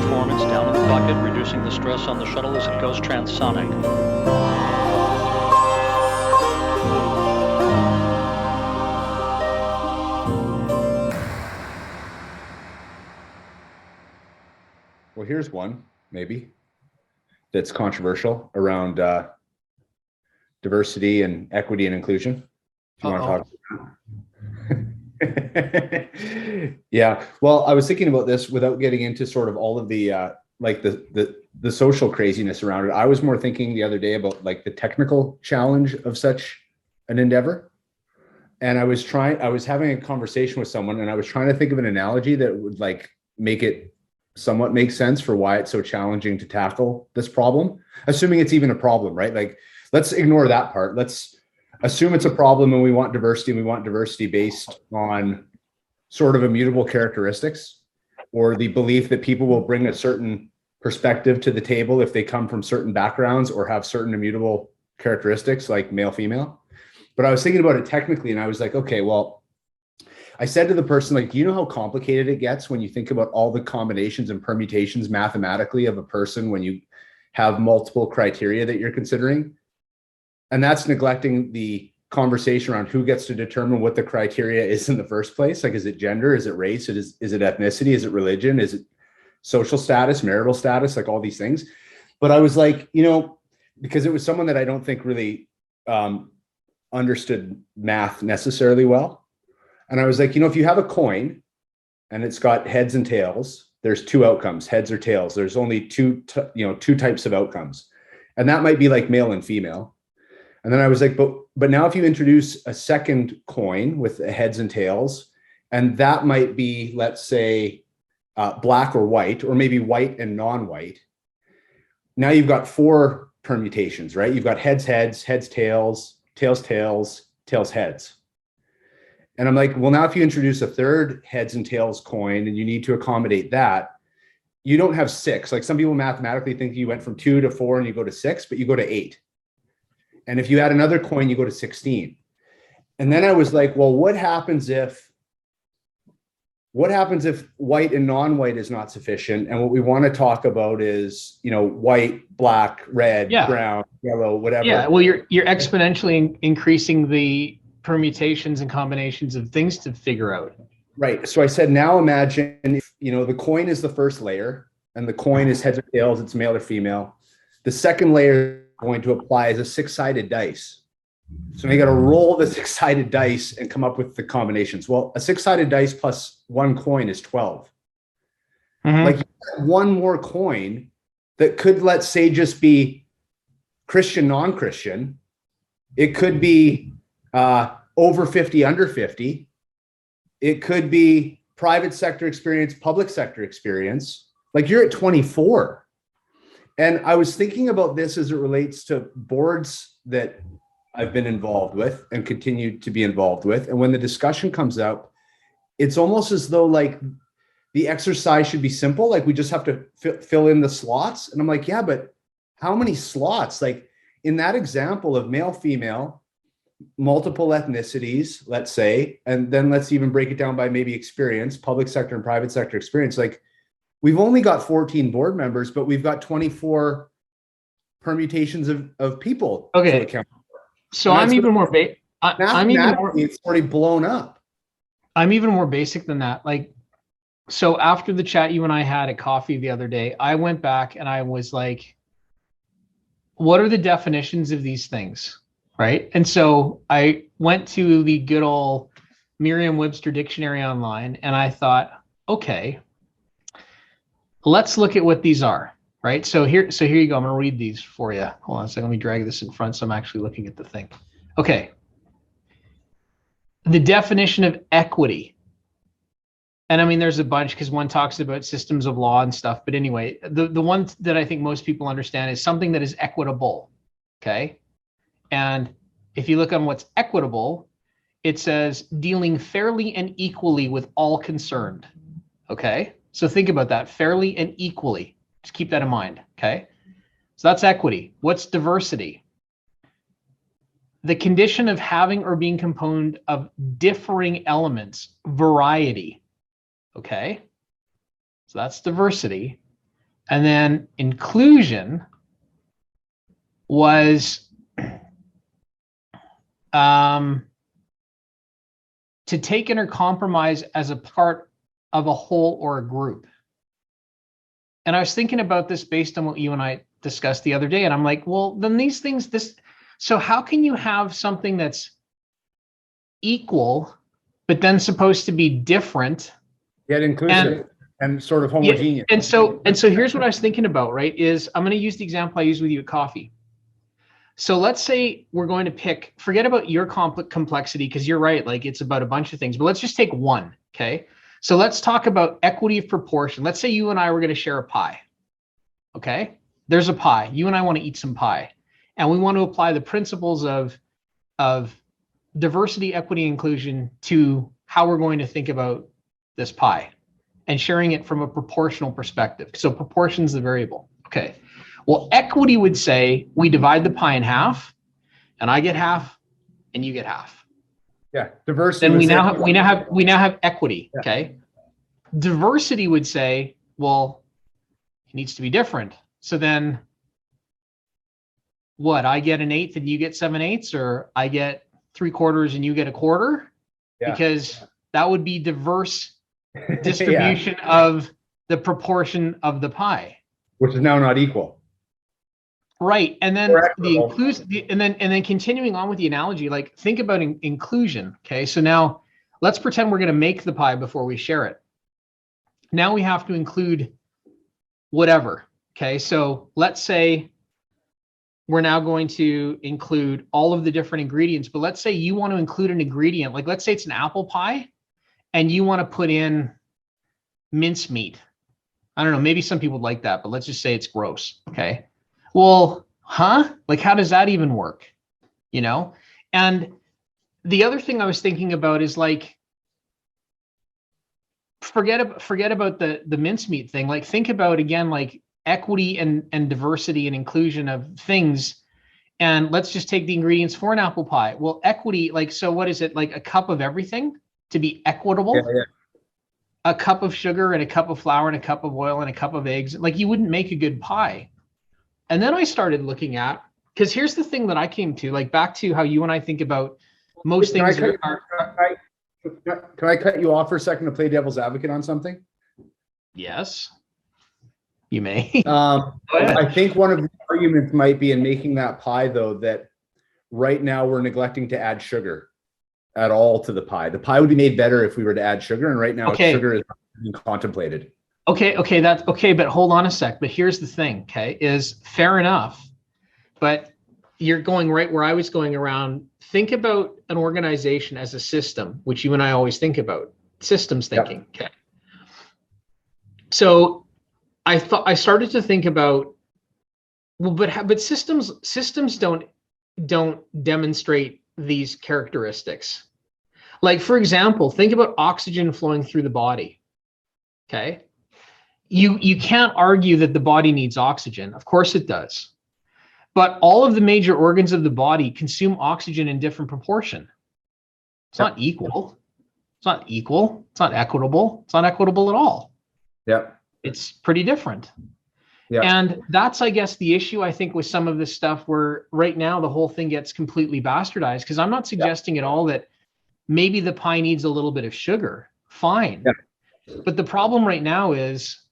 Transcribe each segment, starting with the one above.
performance down in the bucket, reducing the stress on the shuttle as it goes transonic. Well, here's one, maybe, that's controversial around diversity and equity and inclusion. If you want to talk about that. Yeah. Well, I was thinking about this without getting into sort of all of the like the social craziness around it. I was more thinking the other day about like the technical challenge of such an endeavor. And I was having a conversation with someone, and I was trying to think of an analogy that would like make it somewhat make sense for why it's so challenging to tackle this problem, assuming it's even a problem, right? Like, let's ignore that part. Let's assume it's a problem and we want diversity based on sort of immutable characteristics, or the belief that people will bring a certain perspective to the table if they come from certain backgrounds or have certain immutable characteristics like male, female. But I was thinking about it technically, and I was like, okay, well, I said to the person, like, do you know how complicated it gets when you think about all the combinations and permutations mathematically of a person when you have multiple criteria that you're considering? And that's neglecting the conversation around who gets to determine what the criteria is in the first place. Like, is it gender? Is it race? Is it ethnicity? Is it religion? Is it social status, marital status, like all these things? But I was like, because it was someone that I don't think really understood math necessarily well. And I was like, if you have a coin and it's got heads and tails, there's two outcomes, heads or tails. There's only two types of outcomes. And that might be like male and female. And then I was like, but now if you introduce a second coin with heads and tails, and that might be, let's say, black or white, or maybe white and non-white. Now you've got four permutations, right? You've got heads, tails, tails, heads. And I'm like, well, now if you introduce a third heads and tails coin and you need to accommodate that, you don't have six. Like, some people mathematically think you went from 2 to 4 and you go to 6, but you go to 8. And if you add another coin, you go to 16. And then I was like, well, what happens if white and non-white is not sufficient? And what we want to talk about is, white, black, red, brown, yellow, whatever. Yeah. Well, you're exponentially increasing the permutations and combinations of things to figure out. Right. So I said, now imagine if, the coin is the first layer and the coin is heads or tails, it's male or female. The second layer going to apply is a 6-sided dice. So you got to roll the 6-sided dice and come up with the combinations. Well, a 6-sided dice plus one coin is 12. Mm-hmm. Like, one more coin that could, let's say, just be Christian, non-Christian. It could be over 50, under 50. It could be private sector experience, public sector experience. Like, you're at 24. And I was thinking about this as it relates to boards that I've been involved with and continue to be involved with. And when the discussion comes up, it's almost as though like the exercise should be simple. Like, we just have to fill in the slots. And I'm like, yeah, but how many slots? Like, in that example of male, female, multiple ethnicities, let's say, and then let's even break it down by maybe experience, public sector and private sector experience. Like, we've only got 14 board members, but we've got 24 permutations of people. Okay. So I'm even more it's already blown up. I'm even more basic than that. Like, so after the chat you and I had at coffee the other day, I went back and I was like, what are the definitions of these things? Right. And so I went to the good old Merriam-Webster dictionary online and I thought, okay, let's look at what these are. Right. So here you go. I'm going to read these for you. Hold on a second. Let me drag this in front so I'm actually looking at the thing. Okay. The definition of equity. And I mean, there's a bunch because one talks about systems of law and stuff. But anyway, the one that I think most people understand is something that is equitable. Okay. And if you look on what's equitable, it says dealing fairly and equally with all concerned. Okay. So think about that, fairly and equally. Just keep that in mind. Okay. So that's equity. What's diversity? The condition of having or being composed of differing elements, variety. Okay. So that's diversity. And then inclusion was to take in or compromise as a part of a whole or a group. And I was thinking about this based on what you and I discussed the other day. And I'm like, well, then these things, so how can you have something that's equal, but then supposed to be different? Yet inclusive and sort of homogeneous. Yeah, and so here's what I was thinking about, right? Is I'm going to use the example I used with you at coffee. So let's say we're going to forget about your complexity, because you're right, like it's about a bunch of things, but let's just take one, okay? So let's talk about equity of proportion. Let's say you and I were going to share a pie, okay? There's a pie. You and I want to eat some pie, and we want to apply the principles of diversity, equity, inclusion to how we're going to think about this pie and sharing it from a proportional perspective. So proportion's the variable, okay? Well, equity would say we divide the pie in half, and I get half, and you get half. Yeah, diversity. Then we now have equity. Yeah. Okay. Diversity would say, well, it needs to be different. So then, what? I get an eighth, and you get 7/8, or I get 3/4 and you get 1/4, because that would be diverse distribution of the proportion of the pie, which is now not equal. Right. And then and then continuing on with the analogy, like think about inclusion. Okay. So now let's pretend we're going to make the pie before we share it. Now we have to include whatever. Okay. So let's say we're now going to include all of the different ingredients, but let's say you want to include an ingredient, like let's say it's an apple pie and you want to put in mincemeat. I don't know, maybe some people like that, but let's just say it's gross. Okay. Well, like how does that even work? You know? And the other thing I was thinking about is like, forget about the mincemeat thing. Like think about again, like equity and diversity and inclusion of things. And let's just take the ingredients for an apple pie. Well, equity, like, so what is it? Like a cup of everything to be equitable? Yeah. A cup of sugar and a cup of flour and a cup of oil and a cup of eggs. Like you wouldn't make a good pie. And then I started looking at, because here's the thing that I came to, like back to how you and I think about most things. Can I cut you off for a second to play devil's advocate on something? Yes, you may. I think one of the arguments might be in making that pie, though, that right now we're neglecting to add sugar at all to the pie. The pie would be made better if we were to add sugar, and right now sugar is being contemplated. Okay, that's okay, but hold on a sec. But here's the thing, okay, is fair enough, but you're going right where I was going around. Think about an organization as a system, which you and I always think about, systems thinking. Yep. Okay. So I started to think about, well, but systems don't demonstrate these characteristics. Like for example, think about oxygen flowing through the body. Okay. You can't argue that the body needs oxygen. Of course it does. But all of the major organs of the body consume oxygen in different proportion. It's not equal. It's not equal. It's not equitable. It's not equitable at all. Yeah. It's pretty different. Yeah. And that's, I guess, the issue, I think, with some of this stuff where right now the whole thing gets completely bastardized, because I'm not suggesting at all that maybe the pie needs a little bit of sugar. Fine. Yeah. But the problem right now is,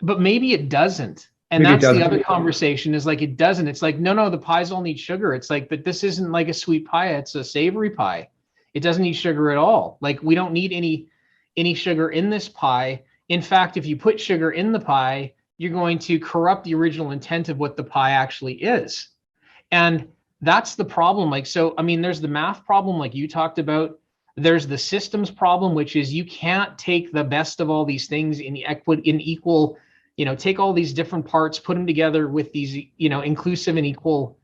but maybe it doesn't. And maybe that's the other conversation is like, it doesn't. It's like, no, the pies all need sugar. It's like, but this isn't like a sweet pie. It's a savory pie. It doesn't need sugar at all. Like we don't need any sugar in this pie. In fact, if you put sugar in the pie, you're going to corrupt the original intent of what the pie actually is. And that's the problem. Like, so, I mean, there's the math problem, like you talked about. There's the systems problem, which is you can't take the best of all these things in equal, take all these different parts, put them together with these, inclusive and equal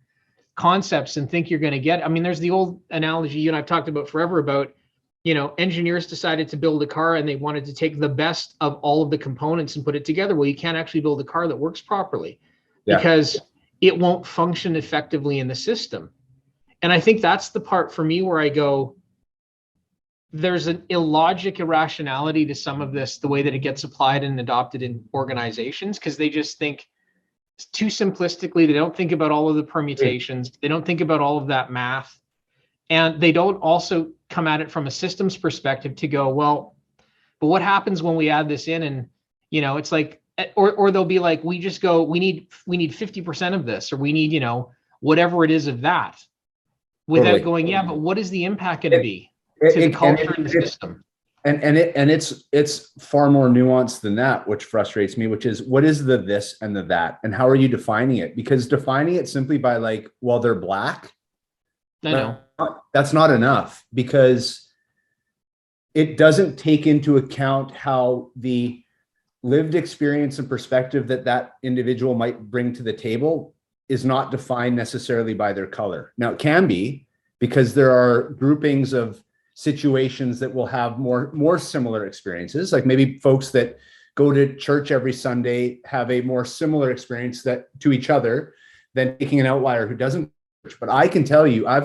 concepts and think you're going to get. I mean, there's the old analogy you and I've talked about forever about, engineers decided to build a car and they wanted to take the best of all of the components and put it together. Well, you can't actually build a car that works properly because it won't function effectively in the system. And I think that's the part for me where I go, there's an illogic irrationality to some of this, the way that it gets applied and adopted in organizations, because they just think too simplistically. They don't think about all of the permutations. They don't think about all of that math. And they don't also come at it from a systems perspective to go, well, but what happens when we add this in? And, it's like, or they'll be like, we just go, we need 50% of this, or we need, whatever it is of that, without going, yeah, but what is the impact going to be to the culture and the system? And it's far more nuanced than that, which frustrates me, which is, what is the this and the that, and how are you defining it? Because defining it simply by like, well, they're Black, I know that's not enough, because it doesn't take into account how the lived experience and perspective that individual might bring to the table is not defined necessarily by their color. Now, it can be, because there are groupings of situations that will have more similar experiences. Like maybe folks that go to church every Sunday have a more similar experience to each other than taking an outlier who doesn't. But I can tell you, I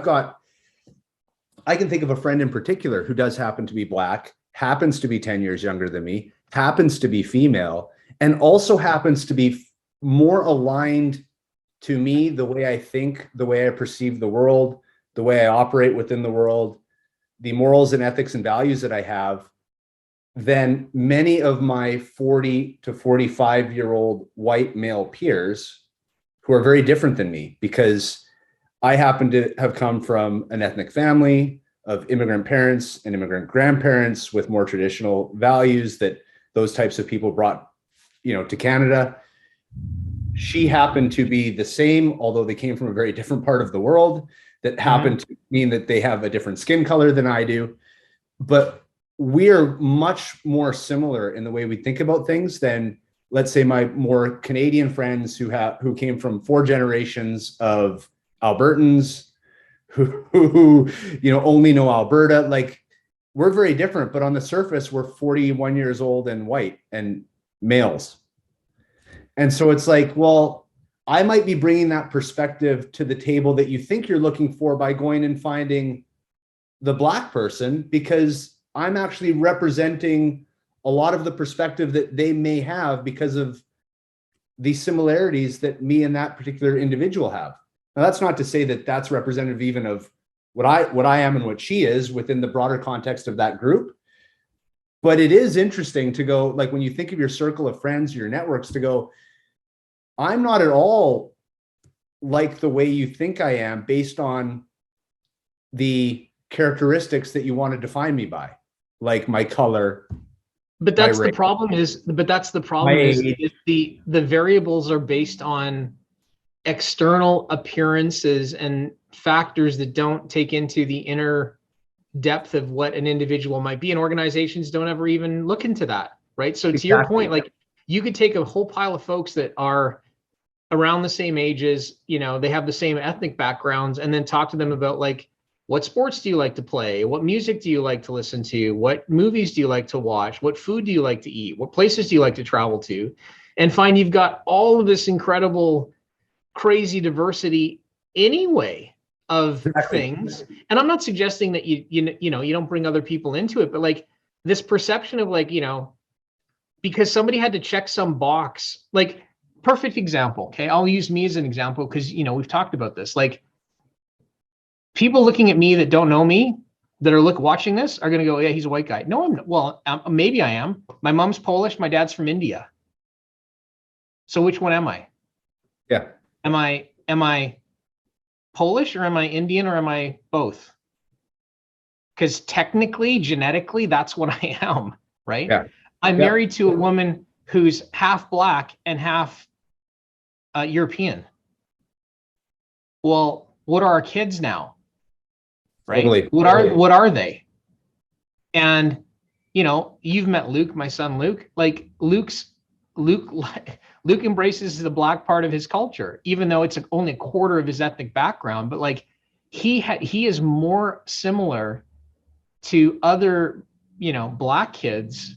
can think of a friend in particular who does happen to be Black, happens to be 10 years younger than me, happens to be female, and also happens to be more aligned to me, the way I think, the way I perceive the world, the way I operate within the world, the morals and ethics and values that I have, than many of my 40 to 45-year-old white male peers who are very different than me, because I happen to have come from an ethnic family of immigrant parents and immigrant grandparents with more traditional values that those types of people brought, to Canada. She happened to be the same, although they came from a very different part of the world. That happened to mean that they have a different skin color than I do. But we are much more similar in the way we think about things than, let's say, my more Canadian friends who came from 4 generations of Albertans who only know Alberta. Like, we're very different, but on the surface, we're 41 years old and white and males. And so it's like, well, I might be bringing that perspective to the table that you think you're looking for by going and finding the Black person, because I'm actually representing a lot of the perspective that they may have because of the similarities that me and that particular individual have. Now, that's not to say that that's representative even of what I am and what she is within the broader context of that group. But it is interesting to go, like, when you think of your circle of friends, your networks, to go, I'm not at all like the way you think I am based on the characteristics that you want to define me by, like my color. But that's the problem is the variables are based on external appearances and factors that don't take into the inner depth of what an individual might be, and organizations don't ever even look into that, right? So to your point, like, you could take a whole pile of folks that are around the same ages, they have the same ethnic backgrounds, and then talk to them about, like, what sports do you like to play? What music do you like to listen to? What movies do you like to watch? What food do you like to eat? What places do you like to travel to? And find you've got all of this incredible, crazy diversity anyway of things. And I'm not suggesting that you don't bring other people into it, but like this perception of, like, because somebody had to check some box, like, perfect example. Okay. I'll use me as an example because, we've talked about this. Like, people looking at me that don't know me, that are watching this, are going to go, yeah, he's a white guy. No, I'm not. Well, maybe I am. My mom's Polish. My dad's from India. So which one am I? Yeah. Am I Polish, or am I Indian, or am I both? Because technically, genetically, that's what I am, right? Yeah. I'm married to a woman who's half Black and half European. Well, what are our kids now? Right? Totally. What are they? And you've met Luke, my son Luke. Like, Luke embraces the Black part of his culture, even though it's only a quarter of his ethnic background. But like, he is more similar to other Black kids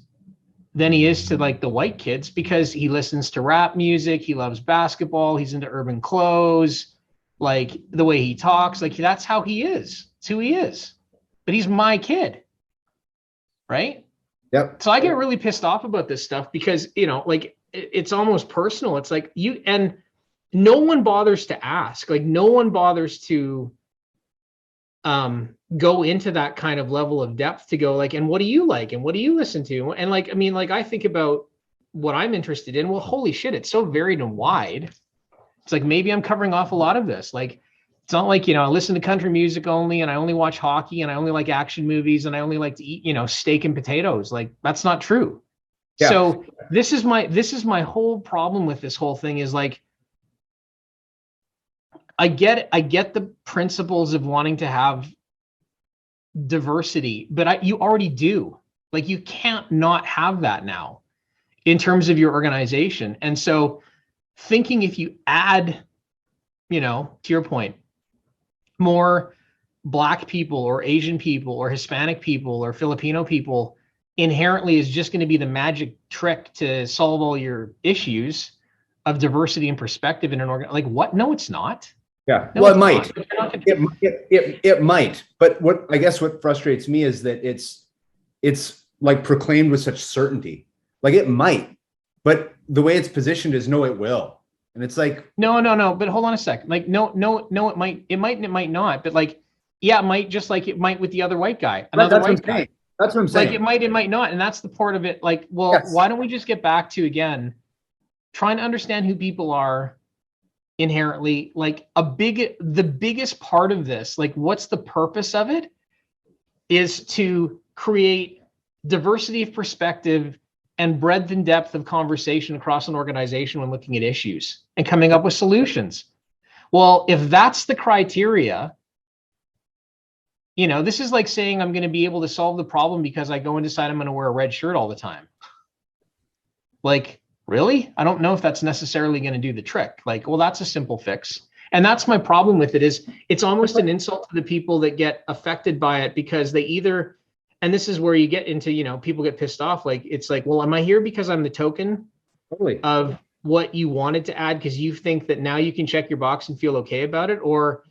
than he is to, like, the white kids, because he listens to rap music, he loves basketball, he's into urban clothes, like the way he talks, like, that's how he is. It's who he is. But he's my kid. right? Yep. So I get really pissed off about this stuff because, like it's almost personal. It's like and no one bothers to ask, like no one bothers to go into that kind of level of depth to go like, and what do you like? And what do you listen to? And like, I mean, like I think about what I'm interested in. Well, holy shit, it's so varied and wide. It's like, maybe I'm covering off a lot of this. Like, it's not like, I listen to country music only, and I only watch hockey, and I only like action movies, and I only like to eat, steak and potatoes. Like, that's not true. Yeah. So this is my whole problem with this whole thing is like, I get the principles of wanting to have diversity, but you already do. Like, you can't not have that now in terms of your organization. And so thinking if you add, to your point, more Black people or Asian people or Hispanic people or Filipino people inherently is just going to be the magic trick to solve all your issues of diversity and perspective in an organ. Like, what? No, it's not. Yeah. No, Well, it might. Gonna... It might. But what frustrates me is that it's like proclaimed with such certainty. Like, it might, but the way it's positioned is no, it will. And it's like, no. But hold on a second. Like, no, it might, and it might not. But like, yeah, it might, just like it might with the other white guy, another white guy. That's what I'm saying. Like, it might not. And that's the part of it. Like, well, yes. Why don't we just get back to, again, trying to understand who people are inherently? Like, the biggest part of this, like, what's the purpose of it, is to create diversity of perspective and breadth and depth of conversation across an organization when looking at issues and coming up with solutions. Well, if that's the criteria, this is like saying I'm going to be able to solve the problem because I go and decide I'm going to wear a red shirt all the time. Like, really? I don't know if that's necessarily going to do the trick. Like, well, that's a simple fix. And that's my problem with it, is it's almost an insult to the people that get affected by it, because they either, and this is where you get into, people get pissed off. Like, it's like, well, am I here because I'm the token of what you wanted to add because you think that now you can check your box and feel okay about it? Or,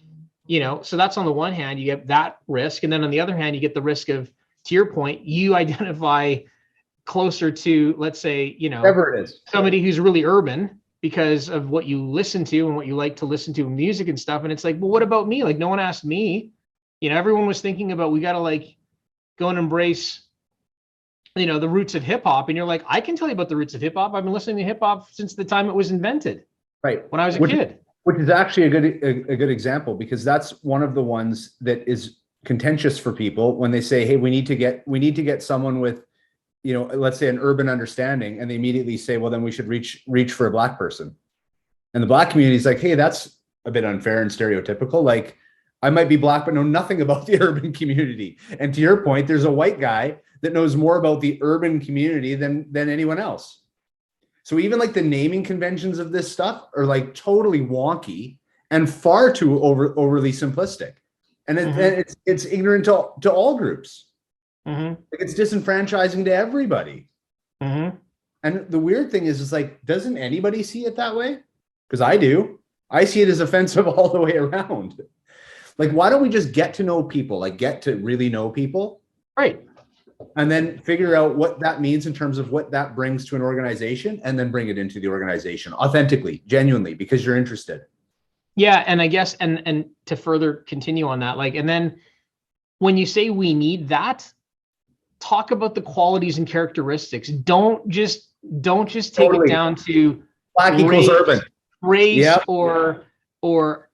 so that's on the one hand, you get that risk. And then on the other hand, you get the risk of, to your point, you identify closer to, let's say, whatever it is, somebody who's really urban because of what you listen to and what you like to listen to in music and stuff. And it's like, well, what about me? Like, no one asked me. Everyone was thinking about, we got to like go and embrace, the roots of hip hop. And you're like, I can tell you about the roots of hip hop. I've been listening to hip hop since the time it was invented. Right. When I was a kid. Which is actually a good example, because that's one of the ones that is contentious for people when they say, hey, we need to get someone with, let's say, an urban understanding, and they immediately say, well, then we should reach for a Black person. And the Black community is like, hey, that's a bit unfair and stereotypical. Like, I might be Black, but know nothing about the urban community. And to your point, there's a white guy that knows more about the urban community than anyone else. So even like the naming conventions of this stuff are like totally wonky and far too overly simplistic. And it's ignorant to all groups. Mm-hmm. It's disenfranchising to everybody. Mm-hmm. And the weird thing is like, doesn't anybody see it that way? Because I do. I see it as offensive all the way around. Like, why don't we just get to know people, like get to really know people? Right. And then figure out what that means in terms of what that brings to an organization, and then bring it into the organization authentically, genuinely, because you're interested. Yeah. And I guess, and to further continue on that, like, and then when you say we need that, talk about the qualities and characteristics. Don't just take it down to Black equals urban. Race, yep. or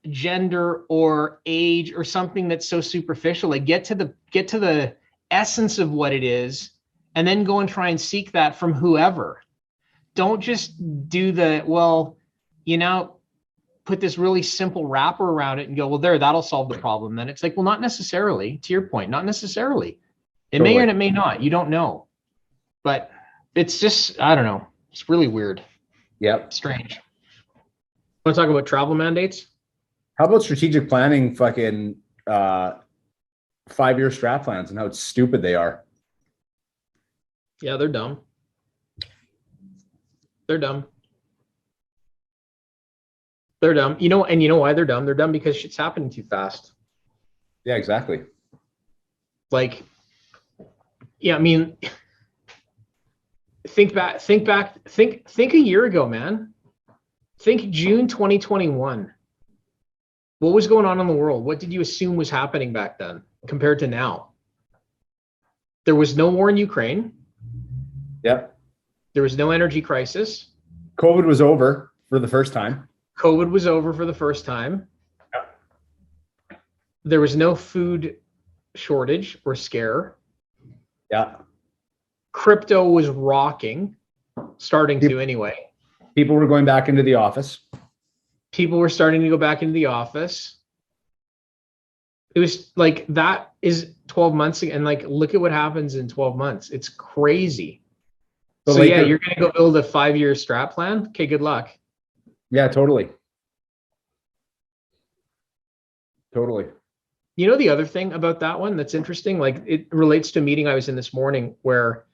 gender or age or something that's so superficial. Like, get to the essence of what it is, and then go and try and seek that from whoever. Don't just do put this really simple wrapper around it and go, well, that'll solve the problem. Then it's like, well, not necessarily. To your point, not necessarily. It may or it may not. You don't know. But it's just, I don't know. It's really weird. Yep. Strange. Want to talk about travel mandates? How about strategic planning, fucking 5-year strat plans, and how stupid they are? Yeah, they're dumb. They're dumb. They're dumb. You know why they're dumb? They're dumb because shit's happening too fast. Yeah, exactly. Like, Yeah, I mean, think a year ago, man. Think June 2021. What was going on in the world? What did you assume was happening back then compared to now? There was no war in Ukraine. Yep. There was no energy crisis. COVID was over for the first time. COVID was over for the first time. Yeah. There was no food shortage or scare. Yeah. Crypto was rocking, starting to anyway. People were going back into the office. People were starting to go back into the office. It was like, that is 12 months ago, and like, look at what happens in 12 months. It's crazy. So yeah, you're going to go build a 5-year strat plan. Okay, good luck. Yeah, totally. Totally. You know, the other thing about that one that's interesting, like it relates to a meeting I was in this morning where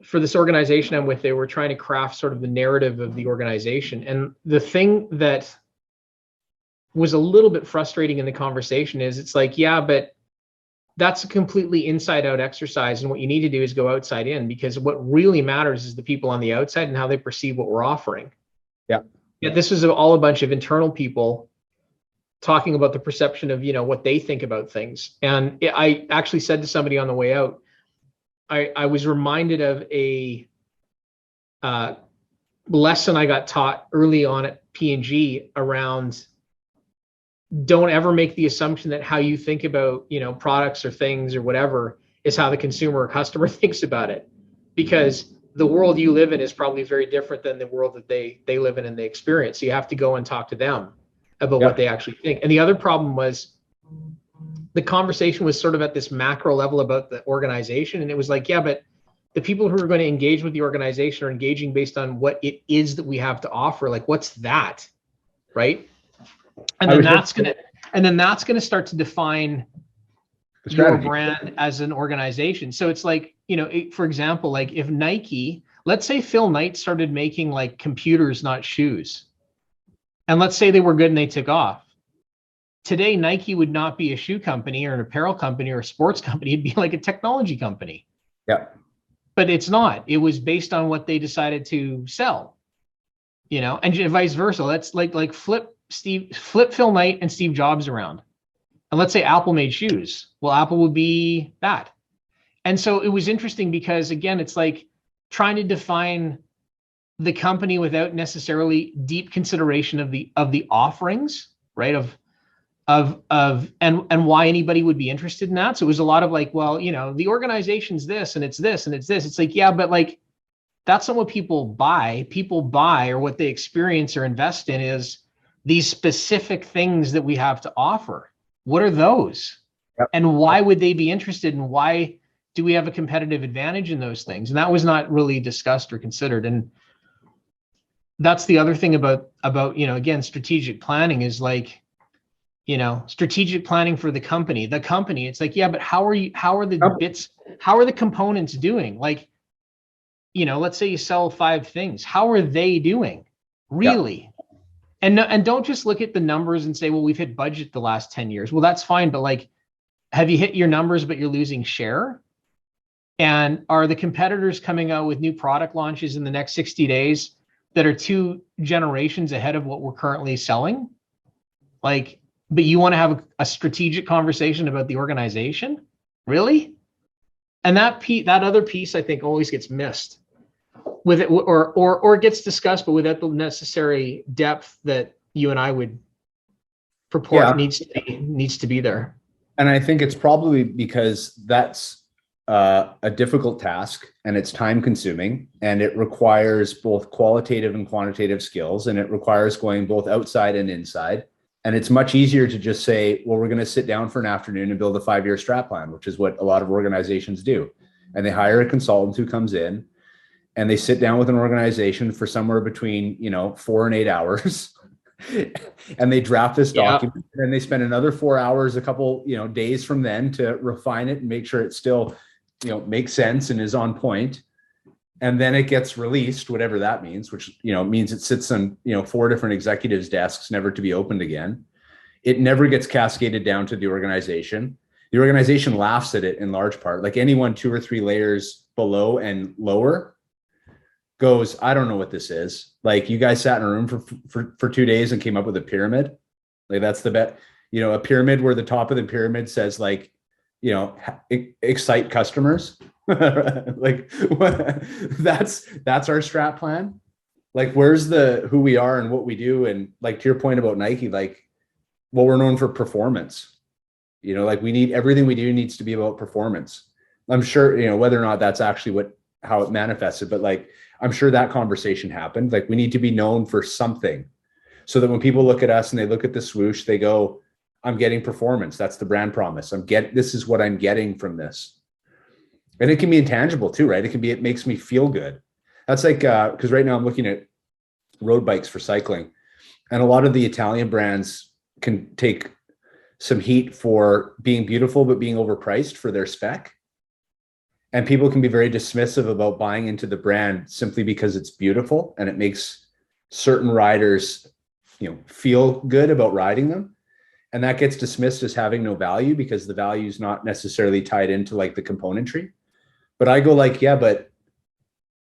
for this organization I'm with, they were trying to craft sort of the narrative of the organization. And the thing that was a little bit frustrating in the conversation is it's like, yeah, but that's a completely inside out exercise. And what you need to do is go outside in, because what really matters is the people on the outside and how they perceive what we're offering. Yeah. Yeah. This was all a bunch of internal people talking about the perception of, you know, what they think about things. And I actually said to somebody on the way out, I was reminded of a lesson I got taught early on at P&G around, don't ever make the assumption that how you think about, you know, products or things or whatever is how the consumer or customer thinks about it, because the world you live in is probably very different than the world that they live in and they experience. So you have to go and talk to them about what they actually think. And the other problem was the conversation was sort of at this macro level about the organization. And it was like, yeah, but the people who are going to engage with the organization are engaging based on what it is that we have to offer. Like, what's that? Right. And then that's going to start to define your brand as an organization. So it's like, you know, for example, like if Nike, let's say Phil Knight started making like computers, not shoes. And let's say they were good and they took off. Today, Nike would not be a shoe company or an apparel company or a sports company. It'd be like a technology company. Yeah. But it's not. It was based on what they decided to sell, you know, and vice versa. Let's like flip Phil Knight and Steve Jobs around. And let's say Apple made shoes. Well, Apple would be that. And so it was interesting because, again, it's like trying to define the company without necessarily deep consideration of the offerings, right? And why anybody would be interested in that. So it was a lot of like, well, you know, the organization's this and it's this and it's this. It's like, yeah, but like, that's not what people buy. People buy, or what they experience or invest in, is these specific things that we have to offer. What are those? Yep. And why would they be interested? And why do we have a competitive advantage in those things? And that was not really discussed or considered. And that's the other thing about, you know, again, strategic planning is like, you know, strategic planning for the company, it's like, yeah, but how are the components doing? Like, you know, let's say you sell 5 things. How are they doing really? Yeah. And don't just look at the numbers and say, well, we've hit budget the last 10 years. Well, that's fine. But like, have you hit your numbers, but you're losing share? And are the competitors coming out with new product launches in the next 60 days that are 2 generations ahead of what we're currently selling? Like, but you want to have a strategic conversation about the organization? Really? And that other piece, I think, always gets missed with it, or gets discussed, but without the necessary depth that you and I would purport needs to be there. And I think it's probably because that's a difficult task, and it's time consuming, and it requires both qualitative and quantitative skills, and it requires going both outside and inside. And it's much easier to just say, well, we're going to sit down for an afternoon and build a 5-year strat plan, which is what a lot of organizations do. And they hire a consultant who comes in and they sit down with an organization for somewhere between, you know, 4 and 8 hours and they draft this document, and they spend another 4 hours, a couple, you know, days from then to refine it and make sure it still, you know, makes sense and is on point. And then it gets released, whatever that means, which, you know, means it sits on, you know, 4 different executives' desks, never to be opened again. It never gets cascaded down to the organization. The organization laughs at it in large part. Like anyone 2 or 3 layers below and lower goes, I don't know what this is. Like you guys sat in a room for 2 days and came up with a pyramid. Like that's the bet, you know, a pyramid where the top of the pyramid says like, you know, excite customers. Like that's our strat plan. Like where's the who we are and what we do, and like to your point about Nike, like, well, we're known for performance. You know, like we need everything we do needs to be about performance. I'm sure, you know, whether or not that's actually how it manifested, but like I'm sure that conversation happened. Like we need to be known for something, so that when people look at us and they look at the swoosh, they go, I'm getting performance. That's the brand promise. This is what I'm getting from this. And it can be intangible too, right? It makes me feel good. That's like, because right now I'm looking at road bikes for cycling, and a lot of the Italian brands can take some heat for being beautiful, but being overpriced for their spec. And people can be very dismissive about buying into the brand simply because it's beautiful and it makes certain riders, you know, feel good about riding them. And that gets dismissed as having no value because the value is not necessarily tied into like the componentry. But I go like, yeah, but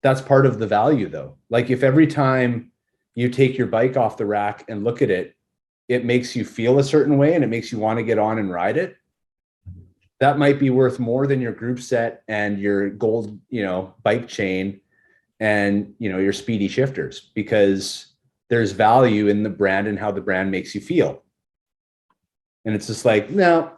that's part of the value though. Like if every time you take your bike off the rack and look at it, it makes you feel a certain way and it makes you want to get on and ride it, that might be worth more than your group set and your gold, you know, bike chain and, you know, your speedy shifters, because there's value in the brand and how the brand makes you feel. And it's just like, no,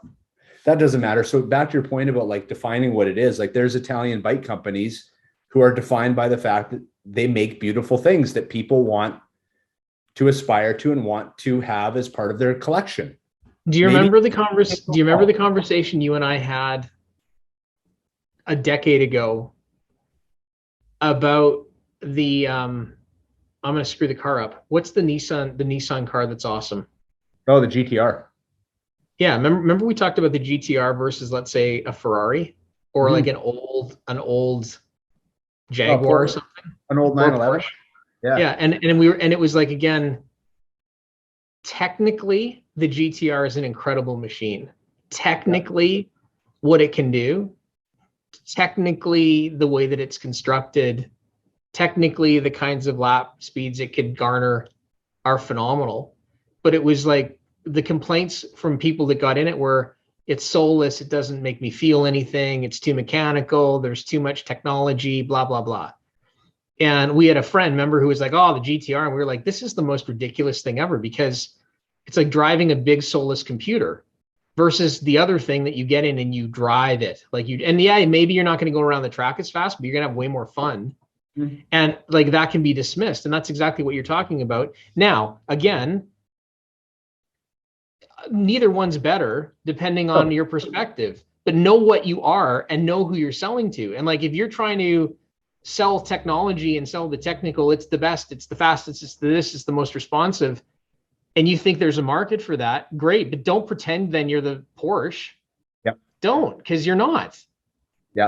that doesn't matter. So back to your point about like defining what it is, like there's Italian bike companies who are defined by the fact that they make beautiful things that people want to aspire to and want to have as part of their collection. Do you remember the conversation you and I had a decade ago about the I'm going to screw the car up. What's the Nissan car that's awesome? Oh, the GTR. Yeah, remember we talked about the GTR versus, let's say, a Ferrari or like an old Jaguar or something. An old 911. Yeah, and it was like, again, technically the GTR is an incredible machine. Technically, what it can do, technically the way that it's constructed, technically the kinds of lap speeds it could garner are phenomenal. But it was like the complaints from people that got in it were, it's soulless, it doesn't make me feel anything, it's too mechanical, there's too much technology, blah, blah, blah. And we had a friend, remember, who was like, oh, the GTR. And we were like, this is the most ridiculous thing ever, because it's like driving a big soulless computer versus the other thing that you get in and you drive it. Like and yeah, maybe you're not going to go around the track as fast, but you're going to have way more fun. Mm-hmm. And like that can be dismissed. And that's exactly what you're talking about. Now, again, neither one's better depending on your perspective, but know what you are and know who you're selling to. And like, if you're trying to sell technology and sell the technical, it's the best, it's the fastest, it's the most responsive, and you think there's a market for that, great. But don't pretend then you're the Porsche. Yep. Don't, because you're not. Yeah.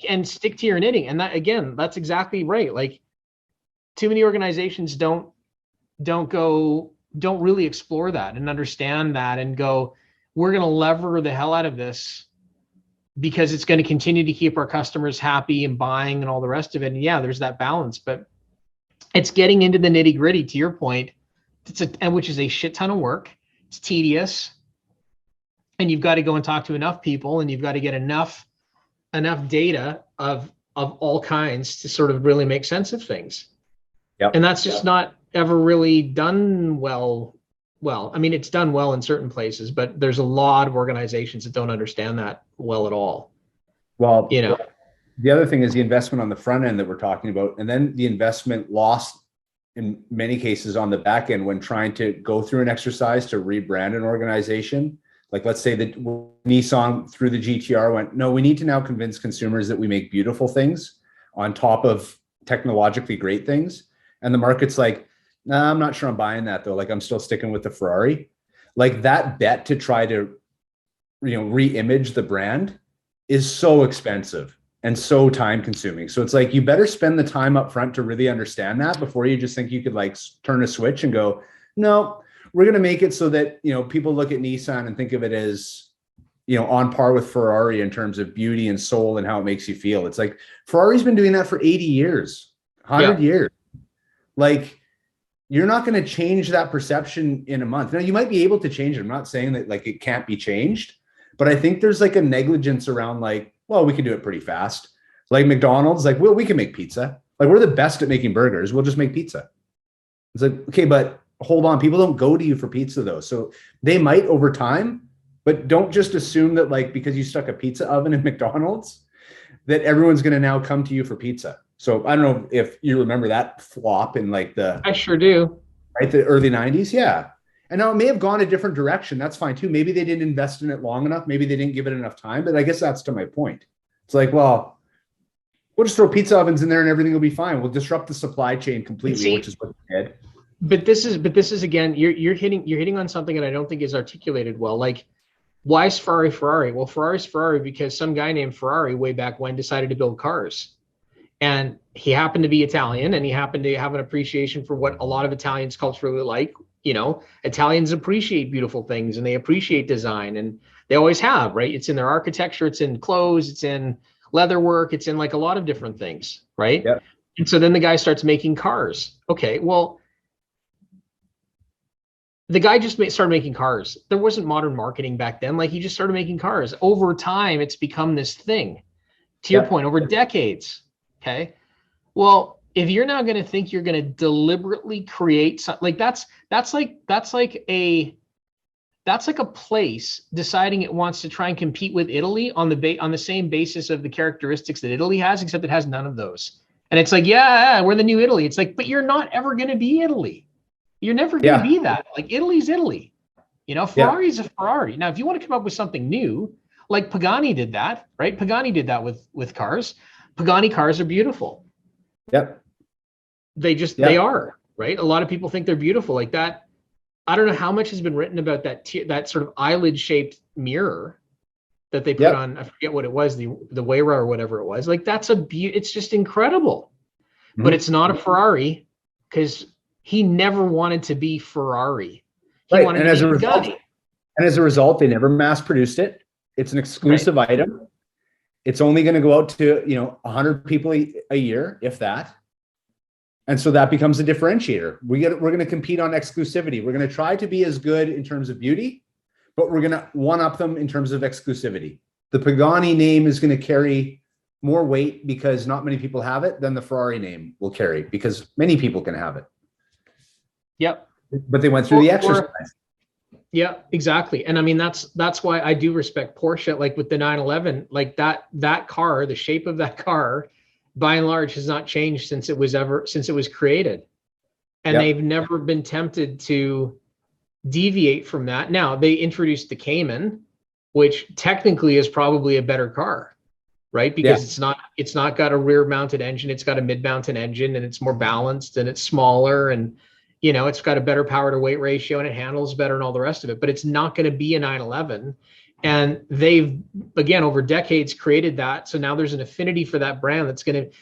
And stick to your knitting. And that, again, that's exactly right. Like, too many organizations don't really explore that and understand that and go, we're going to lever the hell out of this because it's going to continue to keep our customers happy and buying and all the rest of it. And yeah, there's that balance, but it's getting into the nitty gritty, to your point, which is a shit ton of work. It's tedious, and you've got to go and talk to enough people, and you've got to get enough data of all kinds to sort of really make sense of things. Yep. And that's just not ever really done well. Well, I mean, it's done well in certain places, but there's a lot of organizations that don't understand that well at all. Well, you know, the other thing is the investment on the front end that we're talking about, and then the investment lost in many cases on the back end when trying to go through an exercise to rebrand an organization. Like, let's say that Nissan through the GTR went, no, we need to now convince consumers that we make beautiful things on top of technologically great things. And the market's like, nah, I'm not sure I'm buying that though. Like, I'm still sticking with the Ferrari. Like, that bet to try to, re-image the brand is so expensive and so time consuming. So it's like, you better spend the time up front to really understand that before you just think you could like turn a switch and go, no, we're going to make it so that, people look at Nissan and think of it as, on par with Ferrari in terms of beauty and soul and how it makes you feel. It's like Ferrari's been doing that for 80 years, 100 years. Like, you're not going to change that perception in a month. Now, you might be able to change it. I'm not saying that like it can't be changed, but I think there's like a negligence around like, well, we can do it pretty fast. Like McDonald's, like, well, we can make pizza. Like, we're the best at making burgers. We'll just make pizza. It's like, okay, but hold on. People don't go to you for pizza though. So they might over time, but don't just assume that like, because you stuck a pizza oven in McDonald's, that everyone's going to now come to you for pizza. So I don't know if you remember that flop in like I sure do. Right, the early 90s. Yeah. And now it may have gone a different direction. That's fine too. Maybe they didn't invest in it long enough. Maybe they didn't give it enough time, but I guess that's to my point. It's like, well, we'll just throw pizza ovens in there and everything will be fine. We'll disrupt the supply chain completely, which is what they did. But this is again, you're hitting on something that I don't think is articulated well. Like, why is Ferrari Ferrari? Well, Ferrari's Ferrari because some guy named Ferrari way back when decided to build cars. And he happened to be Italian, and he happened to have an appreciation for what a lot of Italians culturally like. Italians appreciate beautiful things and they appreciate design, and they always have, right? It's in their architecture, it's in clothes, it's in leather work, it's in like a lot of different things, right? Yeah. And so then the guy starts making cars. Okay, well, the guy just started making cars. There wasn't modern marketing back then. Like, he just started making cars. Over time, it's become this thing. To your point, over decades. Okay. Well, if you're now going to think you're going to deliberately create something like that's like a place deciding it wants to try and compete with Italy on the same basis of the characteristics that Italy has, except it has none of those. And it's like, yeah, we're the new Italy. It's like, but you're not ever going to be Italy. You're never going to be that. Like, Italy's Italy. Ferrari's a Ferrari. Now, if you want to come up with something new, like Pagani did that, right? Pagani did that with cars. Pagani cars are beautiful. Yep. They are, right? A lot of people think they're beautiful like that. I don't know how much has been written about that sort of eyelid shaped mirror that they put on. I forget what it was, the Wayra or whatever it was. Like, that's it's just incredible. Mm-hmm. But it's not a Ferrari because he never wanted to be Ferrari. He wanted to be Pagani. And as a result, they never mass produced it. It's an exclusive item. It's only going to go out to 100 people a year, if that. And so that becomes a differentiator. We're going to compete on exclusivity. We're going to try to be as good in terms of beauty, but we're going to one up them in terms of exclusivity. The Pagani name is going to carry more weight because not many people have it than the Ferrari name will carry because many people can have it. Yep. But they went through the exercise. Yeah, exactly. And I mean, that's why I do respect Porsche, like with the 911, like that car, the shape of that car, by and large, has not changed since it was created. And they've never been tempted to deviate from that. Now, they introduced the Cayman, which technically is probably a better car, right? Because it's not got a rear mounted engine, it's got a mid mounted engine, and it's more balanced and it's smaller, and it's got a better power to weight ratio and it handles better and all the rest of it, but it's not going to be a 911. And they've, again, over decades created that. So now there's an affinity for that brand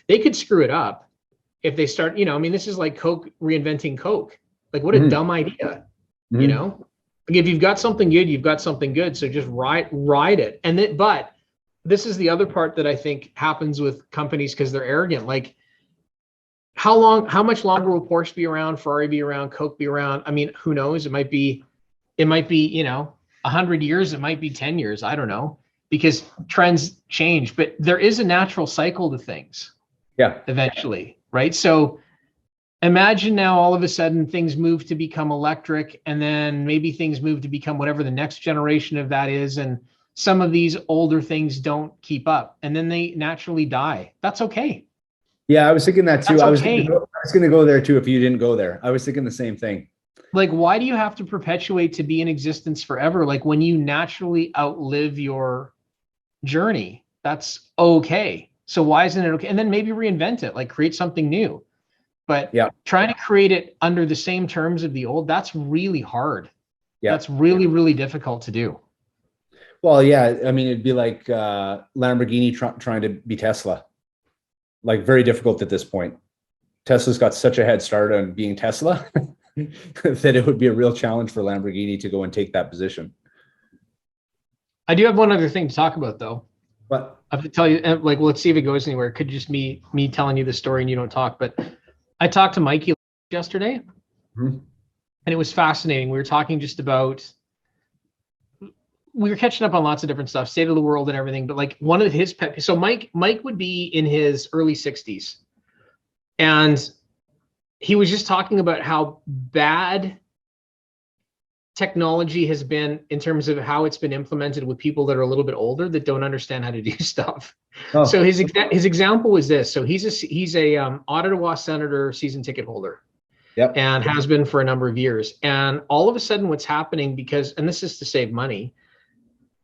they could screw it up if they start, this is like Coke reinventing Coke. Like, what a dumb idea, Like, if you've got something good, you've got something good. So just ride it. But this is the other part that I think happens with companies because they're arrogant. Like, how much longer will Porsche be around, Ferrari be around, Coke be around? I mean, who knows? It might be, 100 years, it might be 10 years. I don't know, because trends change, but there is a natural cycle to things. Yeah. Eventually. Right. So imagine now all of a sudden things move to become electric, and then maybe things move to become whatever the next generation of that is. And some of these older things don't keep up, and then they naturally die. That's okay. Yeah, I was thinking that too. I was going to go there too if you didn't go there. I was thinking the same thing. Like, why do you have to perpetuate to be in existence forever? Like, when you naturally outlive your journey, that's okay. So why isn't it okay? And then maybe reinvent it, like create something new. But trying to create it under the same terms of the old, that's really hard. Yeah. That's really, really difficult to do. Well, yeah. I mean, it'd be like Lamborghini trying to be Tesla. Like, very difficult at this point. Tesla's got such a head start on being Tesla that it would be a real challenge for Lamborghini to go and take that position. I do have one other thing to talk about though. But I have to tell you, like, let's see if it goes anywhere. It could just be me telling you the story and you don't talk. But I talked to Mikey yesterday, Mhm. and it was fascinating. We were talking just about, we were catching up on lots of different stuff, state of the world and everything. But like one of his pet, so Mike would be in his early 60s, and he was just talking about how bad technology has been in terms of how it's been implemented with people that are a little bit older that don't understand how to do stuff. Oh. So his example was this. So he's a Ottawa Senator season ticket holder. Yep. And has been for a number of years. And all of a sudden what's happening, because, and this is to save money,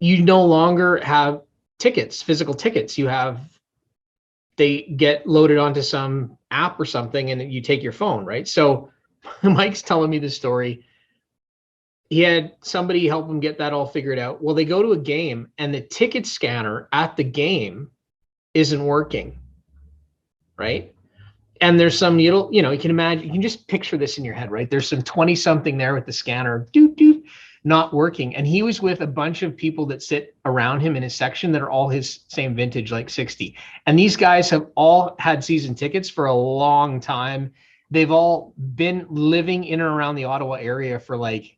you no longer have tickets, physical tickets. They get loaded onto some app or something and you take your phone, right? So Mike's telling me this story. He had somebody help him get that all figured out. Well, they go to a game and the ticket scanner at the game isn't working, right? And there's some, you can imagine, you can just picture this in your head, right? There's some 20 something there with the scanner, not working. And he was with a bunch of people that sit around him in his section that are all his same vintage, like 60. And these guys have all had season tickets for a long time. They've all been living in and around the Ottawa area for like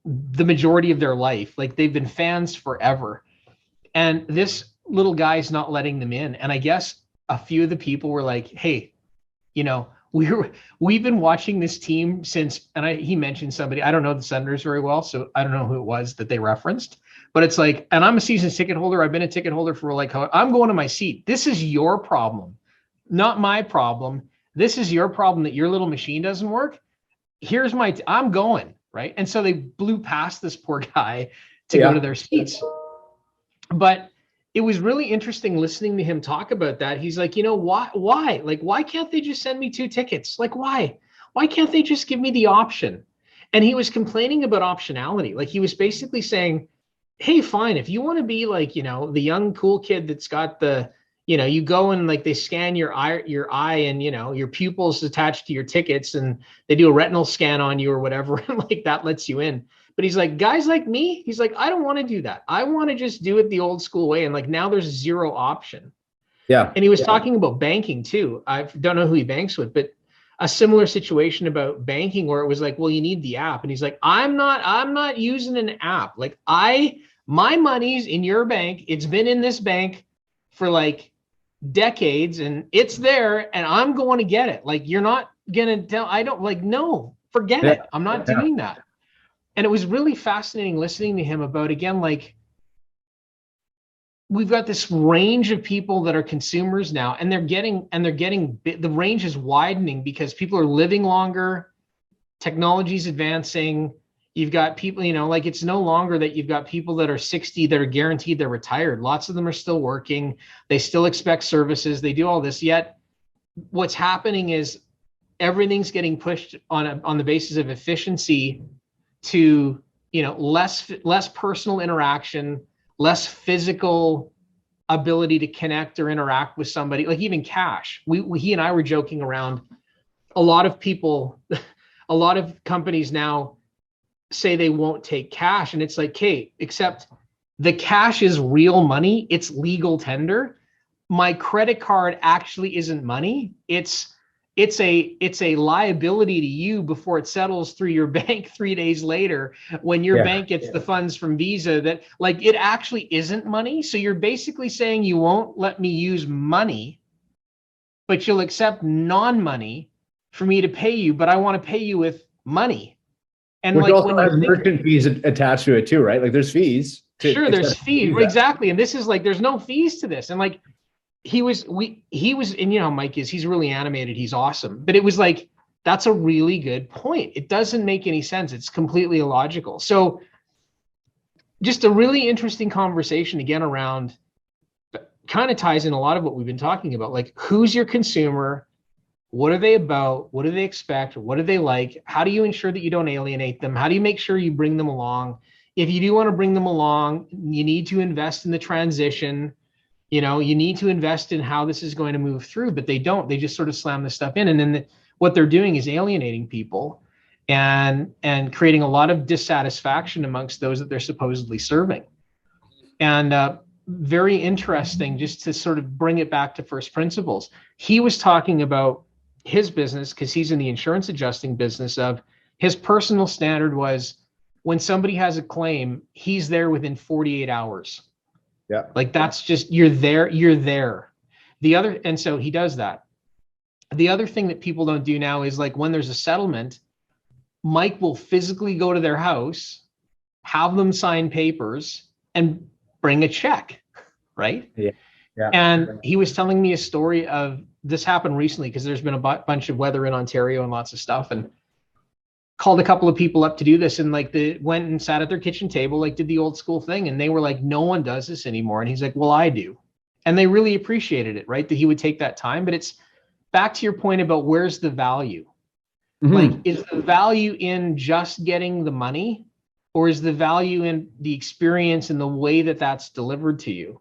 the majority of their life. Like they've been fans forever. And this little guy's not letting them in. And I guess a few of the people were like, hey, we've been watching this team since, and he mentioned somebody, I don't know the Senators very well, so I don't know who it was that they referenced, but it's like, and I'm a season ticket holder. I've been a ticket holder for like, I'm going to my seat. This is your problem, not my problem. This is your problem that your little machine doesn't work. Here's I'm going, right? And so they blew past this poor guy to go to their seats. But it was really interesting listening to him talk about that. He's like, why? Like, why can't they just send me 2 tickets? Like, why? Why can't they just give me the option? And he was complaining about optionality. Like he was basically saying, hey, fine, if you want to be like, the young cool kid that's got the, you go and like they scan your eye and, your pupils attached to your tickets and they do a retinal scan on you or whatever. And like that lets you in. But he's like, guys like me, he's like, I don't want to do that. I want to just do it the old school way. And like now there's 0 option. Yeah. And he was talking about banking too. I don't know who he banks with, but a similar situation about banking where it was like, well, you need the app. And he's like, I'm not using an app. Like my money's in your bank. It's been in this bank for like decades and it's there and I'm going to get it. Like, you're not going to tell, I don't like, no, forget it. I'm not doing that. And it was really fascinating listening to him about, again, like we've got this range of people that are consumers now, and the range is widening because people are living longer, technology's advancing. You've got people, like it's no longer that you've got people that are 60 that are guaranteed they're retired. Lots of them are still working. They still expect services. They do all this. Yet what's happening is everything's getting pushed on the basis of efficiency to, less personal interaction, less physical ability to connect or interact with somebody, like even cash. He and I were joking around. A lot of companies now say they won't take cash. And it's like, okay, except the cash is real money. It's legal tender. My credit card actually isn't money. It's a liability to you before it settles through your bank 3 days later when your bank gets the funds from Visa, that like it actually isn't money. So you're basically saying you won't let me use money, but you'll accept non-money for me to pay you, but I want to pay you with money. And which like also when has merchant fees attached to it too, right? Like there's fees. Sure, there's fees. Exactly. And this is like, there's no fees to this. And like, he was, and Mike he's really animated. He's awesome. But it was like, that's a really good point. It doesn't make any sense. It's completely illogical. So just a really interesting conversation again around, kind of ties in a lot of what we've been talking about. Like, who's your consumer? What are they about? What do they expect? What do they like? How do you ensure that you don't alienate them? How do you make sure you bring them along? If you do want to bring them along, you need to invest in the transition. You need to invest in how this is going to move through, but they don't. They just sort of slam this stuff in. And then what they're doing is alienating people and creating a lot of dissatisfaction amongst those that they're supposedly serving. And very interesting, just to sort of bring it back to first principles. He was talking about his business, because he's in the insurance adjusting business, of his personal standard was when somebody has a claim, he's there within 48 hours. Yeah. Like that's just, you're there. And so he does that. The other thing that people don't do now is, like, when there's a settlement, Mike will physically go to their house, have them sign papers, and bring a check, right? Yeah. And he was telling me a story of, this happened recently because there's been a bunch of weather in Ontario and lots of stuff, and called a couple of people up to do this, and like they went and sat at their kitchen table, like did the old school thing, and they were like, no one does this anymore. And he's like, well, I do. And they really appreciated it, right? That he would take that time. But it's back to your point about where's the value? Mm-hmm. Like, is the value in just getting the money, or is the value in the experience and the way that that's delivered to you?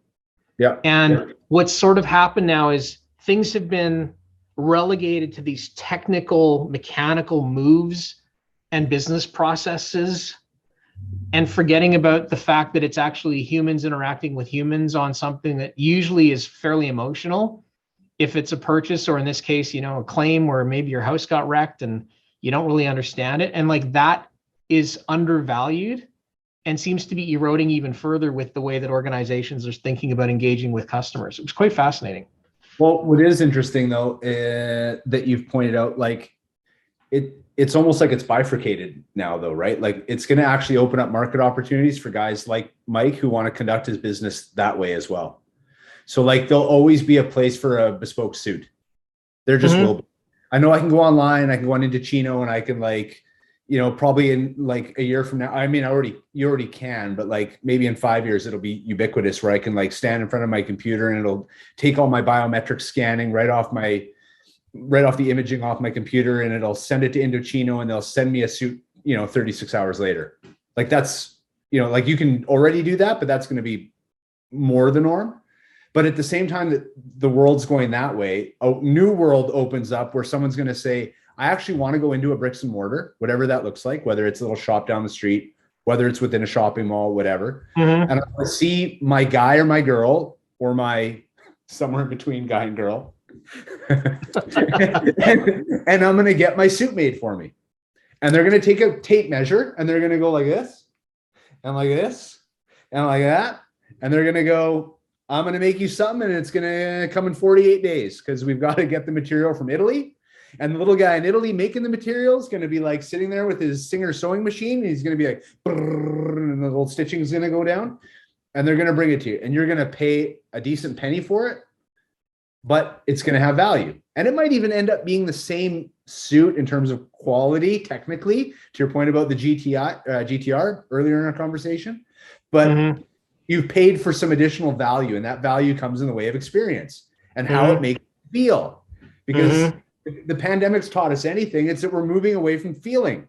Yeah. And what's sort of happened now is things have been relegated to these technical, mechanical moves and business processes, and forgetting about the fact that it's actually humans interacting with humans on something that usually is fairly emotional. If it's a purchase, or in this case, a claim where maybe your house got wrecked and you don't really understand it. And like that is undervalued and seems to be eroding even further with the way that organizations are thinking about engaging with customers. It was quite fascinating. Well, what is interesting though, that you've pointed out, like it's almost like it's bifurcated now though, right? Like it's going to actually open up market opportunities for guys like Mike who want to conduct his business that way as well. So like there'll always be a place for a bespoke suit. There just will be. I know I can go online, I can go on into Chino, and I can probably in like a year from now, I mean, you already can, but like maybe in 5 years, it'll be ubiquitous where I can like stand in front of my computer and it'll take all my biometric scanning right off the imaging off my computer, and it'll send it to Indochino, and they'll send me a suit, 36 hours later. Like that's, like you can already do that, but that's going to be more the norm. But at the same time that the world's going that way, a new world opens up where someone's going to say, I actually want to go into a bricks and mortar, whatever that looks like, whether it's a little shop down the street, whether it's within a shopping mall, whatever. And I want to see my guy or my girl, or my somewhere in between guy and girl. and I'm going to get my suit made for me. And they're going to take a tape measure, and they're going to go like this and like this and like that. And they're going to go, I'm going to make you something, and it's going to come in 48 days because we've got to get the material from Italy. And the little guy in Italy making the material is going to be like sitting there with his Singer sewing machine. And he's going to be like, and the little stitching is going to go down, and they're going to bring it to you, and you're going to pay a decent penny for it, but it's going to have value. And it might even end up being the same suit in terms of quality, technically, to your point about the GTR earlier in our conversation, but you've paid for some additional value, and that value comes in the way of experience and how it makes you feel. Because the pandemic's taught us anything, it's that we're moving away from feeling.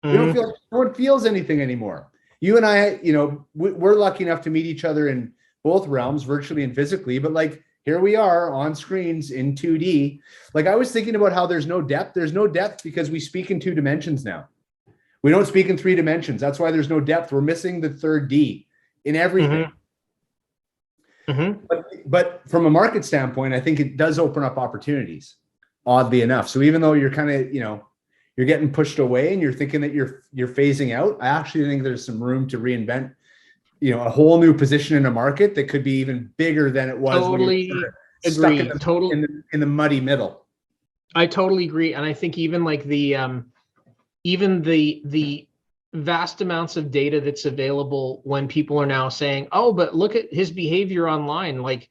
We don't feel, no one feels anything anymore. You and I, we're lucky enough to meet each other in both realms, virtually and physically, but like here we are on screens in 2D. Like I was thinking about how there's no depth. There's no depth because we speak in 2 dimensions now. We don't speak in 3 dimensions. That's why there's no depth. We're missing the third D in everything. But from a market standpoint, I think it does open up opportunities, oddly enough. So even though you're kind of, you're getting pushed away and you're thinking that you're phasing out, I actually think there's some room to reinvent, a whole new position in a market that could be even bigger than it was. Totally agree. In the muddy middle. I totally agree. And I think even like the vast amounts of data that's available when people are now saying, oh, but look at his behavior online. Like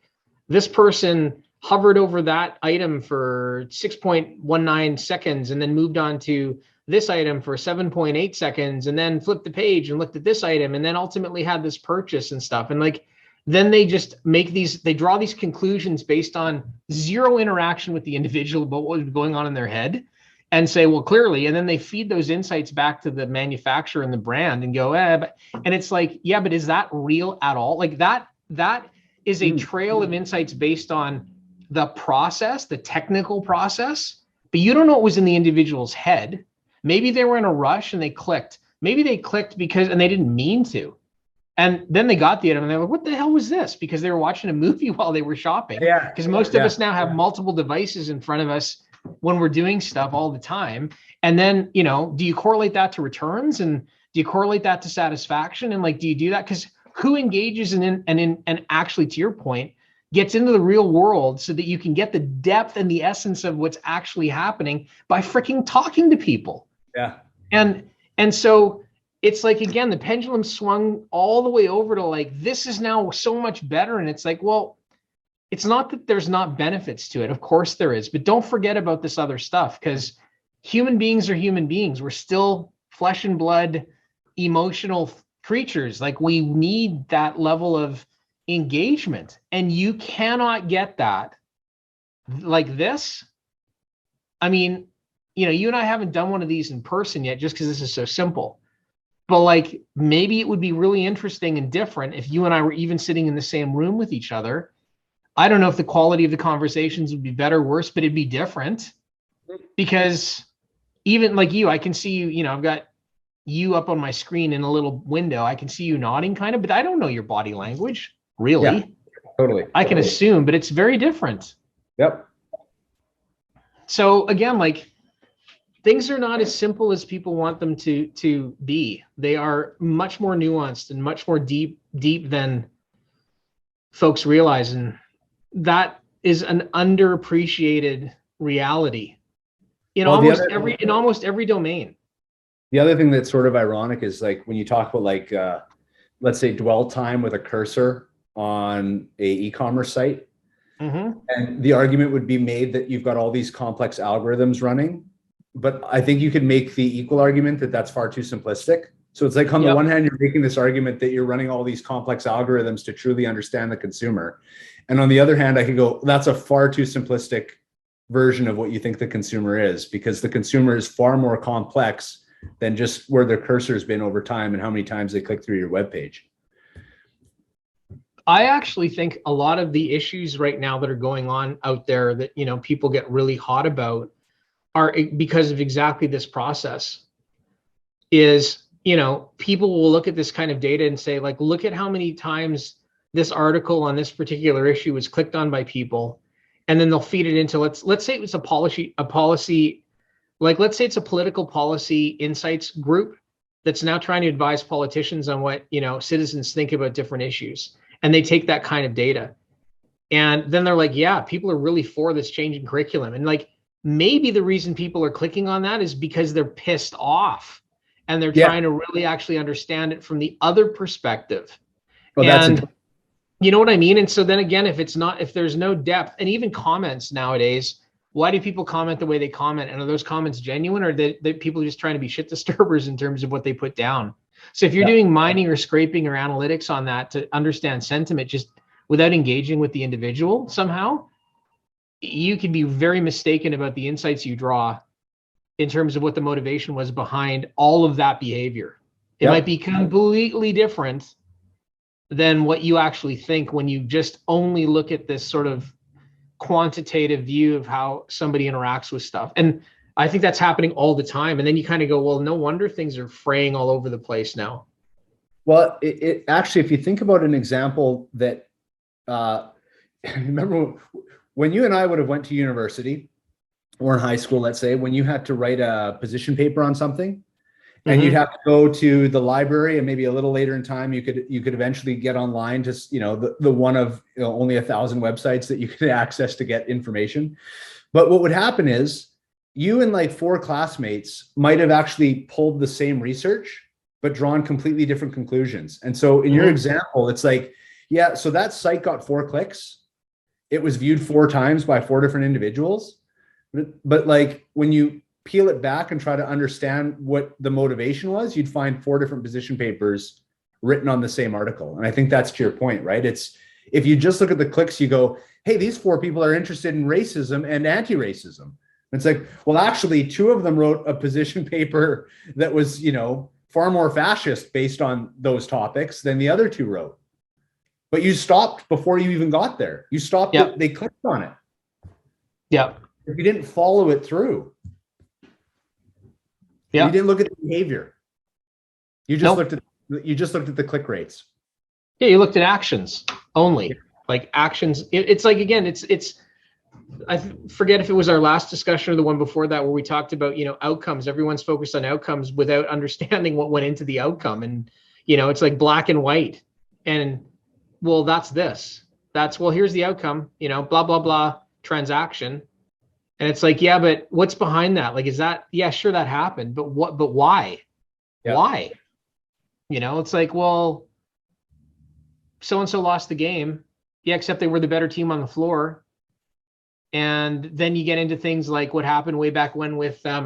this person hovered over that item for 6.19 seconds and then moved on to this item for 7.8 seconds and then flipped the page and looked at this item and then ultimately had this purchase and stuff. And like, then they just they draw these conclusions based on zero interaction with the individual about what was going on in their head and say, well, clearly, and then they feed those insights back to the manufacturer and the brand and go, and it's like, yeah, but is that real at all? Like that is a trail of insights based on the process, the technical process, but you don't know what was in the individual's head. Maybe they were in a rush and they clicked. Maybe they clicked and they didn't mean to. And then they got the item and they're like, what the hell was this? Because they were watching a movie while they were shopping. Yeah. Because most of us now have multiple devices in front of us when we're doing stuff all the time. And then, you know, do you correlate that to returns, and do you correlate that to satisfaction? And like, do you do that? Because who engages and actually, to your point, gets into the real world so that you can get the depth and the essence of what's actually happening by freaking talking to people. Yeah. And so it's like, again, the pendulum swung all the way over to like, this is now so much better. And it's like, well, it's not that there's not benefits to it. Of course there is, but don't forget about this other stuff, because human beings are human beings. We're still flesh and blood, emotional creatures. Like, we need that level of engagement, and you cannot get that like this. I mean, you know, you and I haven't done one of these in person yet, just because this is so simple. But like, maybe it would be really interesting and different if you and I were even sitting in the same room with each other. I don't know if the quality of the conversations would be better or worse, but it'd be different, because even like you, I can see you, you know, I've got you up on my screen in a little window. I can see you nodding kind of, but I don't know your body language really. Yeah, totally. I can assume, but it's very different. Yep. So again, like, things are not as simple as people want them to be. They are much more nuanced and much more deep than folks realize. And that is an underappreciated reality in almost every domain. The other thing that's sort of ironic is like when you talk about like, let's say dwell time with a cursor on a e-commerce site, and the argument would be made that you've got all these complex algorithms running. But I think you could make the equal argument that that's far too simplistic. So it's like, on the one hand, you're making this argument that you're running all these complex algorithms to truly understand the consumer. And on the other hand, I could go, that's a far too simplistic version of what you think the consumer is, because the consumer is far more complex than just where their cursor's been over time and how many times they click through your webpage. I actually think a lot of the issues right now that are going on out there that, you know, people get really hot about are because of exactly this process. Is, you know, people will look at this kind of data and say, like, look at how many times this article on this particular issue was clicked on by people, and then they'll feed it into, let's say it was a policy, like, let's say it's a political policy insights group that's now trying to advise politicians on what, you know, citizens think about different issues, and they take that kind of data, and then they're like, yeah, people are really for this change in curriculum, and like, maybe the reason people are clicking on that is because they're pissed off and they're trying to really actually understand it from the other perspective. Well, and you know what I mean? And so then again, if there's no depth, and even comments nowadays, why do people comment the way they comment? And are those comments genuine, or that people are just trying to be shit disturbers in terms of what they put down? So if you're doing mining or scraping or analytics on that to understand sentiment, just without engaging with the individual somehow, you can be very mistaken about the insights you draw in terms of what the motivation was behind all of that behavior. It might be completely different than what you actually think when you just only look at this sort of quantitative view of how somebody interacts with stuff. And I think that's happening all the time. And then you kind of go, well, no wonder things are fraying all over the place now. Well, it actually, if you think about an example that, remember when you and I would have went to university or in high school, let's say, when you had to write a position paper on something, and you'd have to go to the library, and maybe a little later in time, you could eventually get online to, you know, the one of, you know, only 1,000 websites that you could access to get information. But what would happen is you and like 4 classmates might have actually pulled the same research, but drawn completely different conclusions. And so in your example, it's like, yeah, so that site got 4 clicks. It was viewed 4 times by 4 different individuals. But like when you peel it back and try to understand what the motivation was, you'd find 4 different position papers written on the same article. And I think that's to your point, right? It's, if you just look at the clicks, you go, hey, these 4 people are interested in racism and anti-racism. And it's like, well, actually 2 of them wrote a position paper that was, you know, far more fascist based on those topics than the other 2 wrote. But you stopped before you even got there. You stopped, they clicked on it. Yep. If you didn't follow it through. You didn't look at the behavior. You just looked at the click rates. Yeah, you looked at actions only, like actions. It's like, again, it's. I forget if it was our last discussion or the one before that where we talked about, outcomes. Everyone's focused on outcomes without understanding what went into the outcome, and it's like black and white. And well, that's this. That's, well, here's the outcome. Blah blah blah transaction. And it's like, yeah, but what's behind that? Like, is that, yeah, sure, that happened, but what? But why? Yeah. Why? It's like, well, so and so lost the game. Yeah, except they were the better team on the floor. And then you get into things like what happened way back when with the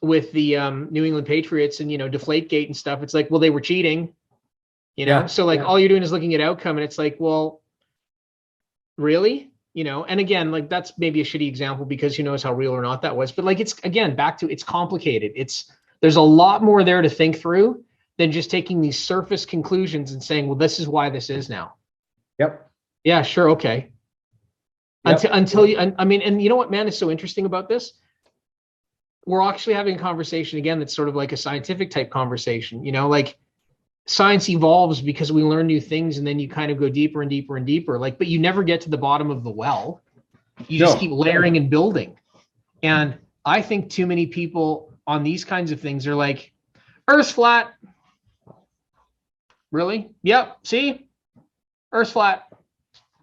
New England Patriots and Deflategate and stuff. It's like, well, they were cheating. So like all you're doing is looking at outcome, and it's like, well, really? And again, like that's maybe a shitty example because who knows how real or not that was. But like, it's, again, back to, it's complicated. There's a lot more there to think through than just taking these surface conclusions and saying, well, this is why this is now. Yep. Yeah, sure. Okay. Yep. Until you, I mean, and you know what, man, is so interesting about this? We're actually having a conversation again that's sort of like a scientific type conversation. Like science evolves because we learn new things, and then you kind of go deeper and deeper and deeper. Like, but you never get to the bottom of the well. You just keep layering and building. And I think too many people on these kinds of things are like, Earth's flat. Really? Yep. See? Earth's flat.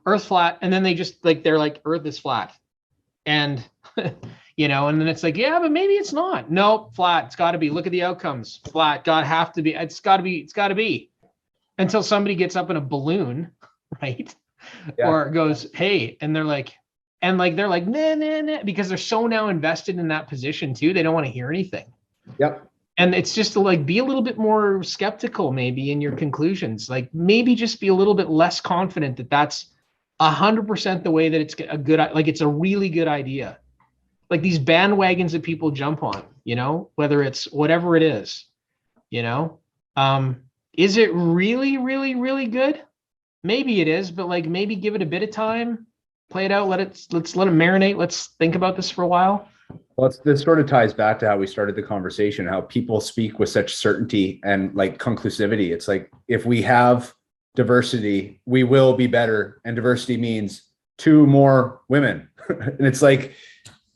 Earth's flat. And then they just like, they're like, Earth is flat. And, and then it's like, yeah, but maybe it's not. Nope, flat. It's got to be. Look at the outcomes. Flat. Have to be. It's got to be. It's got to be. Until somebody gets up in a balloon, right? Yeah. Or goes, hey, and they're like, nah, because they're so now invested in that position too. They don't want to hear anything. Yep. And it's just to like be a little bit more skeptical maybe in your conclusions. Like maybe just be a little bit less confident that that's 100% the way that it's a good, like it's a really good idea. Like these bandwagons that people jump on, whether it's whatever it is, is it really, really, really good? Maybe it is, but like maybe give it a bit of time, play it out, let's let it marinate. Let's think about this for a while. Well, this sort of ties back to how we started the conversation, how people speak with such certainty and like conclusivity. It's like, if we have diversity, we will be better. And diversity means 2 more women. And it's like,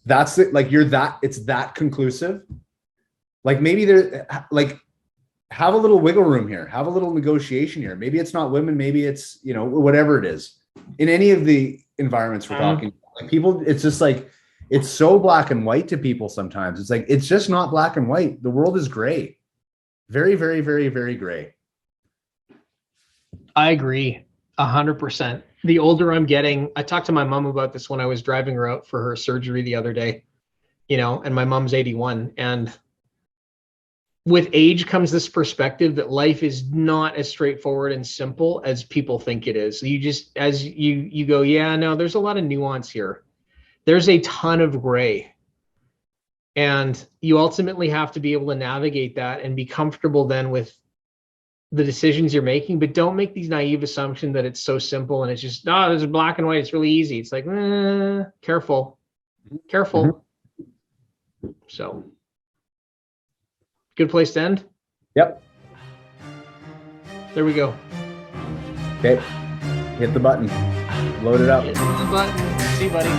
that's it. Like it's that conclusive. Like maybe have a little wiggle room here, have a little negotiation here. Maybe it's not women, maybe it's, whatever it is. In any of the environments we're talking, like people, it's just like, it's so black and white to people sometimes. It's like, it's just not black and white. The world is gray. Very, very, very, very gray. I agree 100%. The older I'm getting, I talked to my mom about this when I was driving her out for her surgery the other day, and my mom's 81. And with age comes this perspective that life is not as straightforward and simple as people think it is. You just, as you go, yeah, no, there's a lot of nuance here. There's a ton of gray. And you ultimately have to be able to navigate that and be comfortable then with the decisions you're making, but don't make these naive assumptions that it's so simple and it's just, there's black and white. It's really easy. It's like, careful. Mm-hmm. So good place to end. Yep. There we go. Okay. Hit the button. Load it up. Hit the button. See you, buddy.